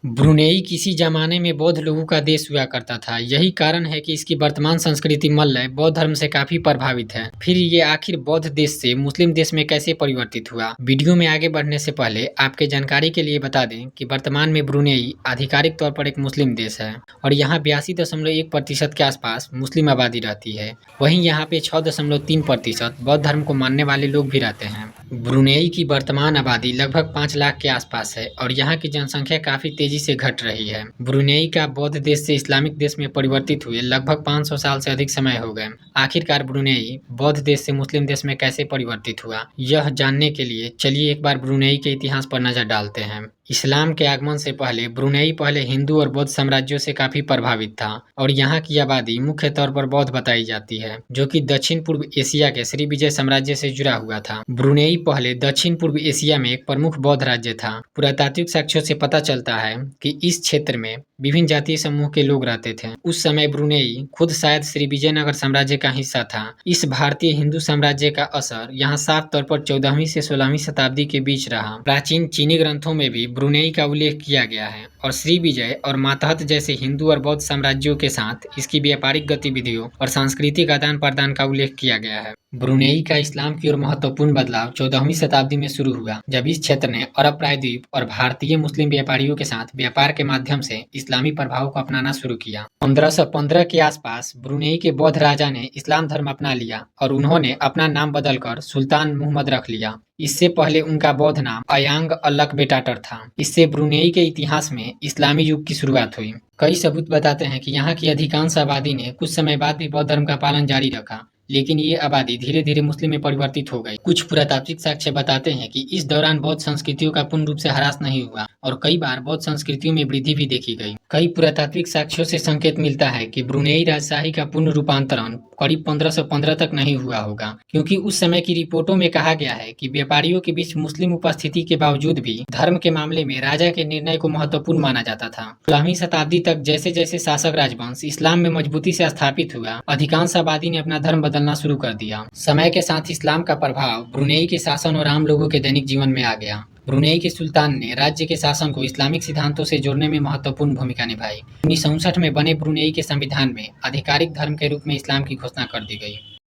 Brunei किसी ज़माने में बौद्ध लोगों का देश हुआ करता था। यही कारण है कि इसकी वर्तमान संस्कृति मलय बौद्ध धर्म से काफ़ी प्रभावित है। फिर ये आखिर बौद्ध देश से मुस्लिम देश में कैसे परिवर्तित हुआ? वीडियो में आगे बढ़ने से पहले आपके जानकारी के लिए बता दें कि वर्तमान में ब्रुनेई आधिकारिक तौर पर एक मुस्लिम देश है और यहाँ 82.1% के आसपास मुस्लिम आबादी रहती है। वहीं यहाँ पे 6.3% बौद्ध धर्म को मानने वाले लोग भी रहते हैं। ब्रुनेई की वर्तमान आबादी लगभग 5 लाख के आसपास है और यहाँ की जनसंख्या काफ़ी तेजी से घट रही है। ब्रुनेई का बौद्ध देश से इस्लामिक देश में परिवर्तित हुए लगभग 500 साल से अधिक समय हो गए। आखिरकार ब्रुनेई बौद्ध देश से मुस्लिम देश में कैसे परिवर्तित हुआ, यह जानने के लिए चलिए एक बार ब्रुनेई के इतिहास पर नजर डालते हैं। इस्लाम के आगमन से पहले ब्रुनेई पहले हिंदू और बौद्ध साम्राज्यों से काफी प्रभावित था और यहाँ की आबादी मुख्य तौर पर बौद्ध बताई जाती है, जो कि दक्षिण पूर्व एशिया के श्रीविजय साम्राज्य से जुड़ा हुआ था। ब्रुनेई पहले दक्षिण पूर्व एशिया में एक प्रमुख बौद्ध राज्य था। पुरातात्विक साक्ष्यों से पता चलता है कि इस क्षेत्र में विभिन्न जातीय समूह के लोग रहते थे। उस समय ब्रुनेई खुद शायद श्री विजयनगर साम्राज्य का हिस्सा था। इस भारतीय हिंदू साम्राज्य का असर यहाँ साफ तौर पर 14वीं से 16वीं शताब्दी के बीच रहा। प्राचीन चीनी ग्रंथों में भी ब्रुनेई का उल्लेख किया गया है और श्री विजय और मातहत जैसे हिंदू और बौद्ध साम्राज्यों के साथ इसकी व्यापारिक गतिविधियों और सांस्कृतिक आदान प्रदान का उल्लेख किया गया है। ब्रुनेई का इस्लाम की ओर महत्वपूर्ण बदलाव 14वीं शताब्दी में शुरू हुआ, जब इस क्षेत्र ने अरब प्रायद्वीप और भारतीय मुस्लिम व्यापारियों के साथ व्यापार के माध्यम से इस्लामी प्रभाव को अपनाना शुरू किया। 1515 के आसपास ब्रुनेई के बौद्ध राजा ने इस्लाम धर्म अपना लिया और उन्होंने अपना नाम बदलकर सुल्तान मुहम्मद रख लिया। इससे पहले उनका बौद्ध नाम अयांग अल्लक बेटाटर था। इससे ब्रुनेई के इतिहास में इस्लामी युग की शुरुआत हुई। कई सबूत बताते हैं कि यहाँ की अधिकांश आबादी ने कुछ समय बाद भी बौद्ध धर्म का पालन जारी रखा, लेकिन ये आबादी धीरे धीरे मुस्लिम में परिवर्तित हो गई। कुछ पुरातात्विक साक्ष्य बताते हैं कि इस दौरान बौद्ध संस्कृतियों का पूर्ण रूप से ह्रास नहीं हुआ और कई बार बौद्ध संस्कृतियों में वृद्धि भी देखी गई। कई पुरातात्विक साक्ष्यों से संकेत मिलता है कि ब्रुनेई राजशाही का पूर्ण रूपांतरण करीब 1515 तक नहीं हुआ होगा, क्योंकि उस समय की रिपोर्टों में कहा गया है कि व्यापारियों के बीच मुस्लिम उपस्थिति के बावजूद भी धर्म के मामले में राजा के निर्णय को महत्वपूर्ण माना जाता था। 16वीं शताब्दी तक जैसे जैसे शासक राजवंश इस्लाम में मजबूती से स्थापित हुआ, अधिकांश आबादी ने अपना धर्म बदलना शुरू कर दिया। समय के साथ इस्लाम का प्रभाव ब्रुनेई के शासन और आम लोगों के दैनिक जीवन में आ गया। ब्रुनेई के सुल्तान ने राज्य के शासन को इस्लामिक सिद्धांतों से जोड़ने में महत्वपूर्ण भूमिका निभाई। 1959 में बने ब्रुनेई के संविधान में आधिकारिक धर्म के रूप में इस्लाम की घोषणा कर दी गई।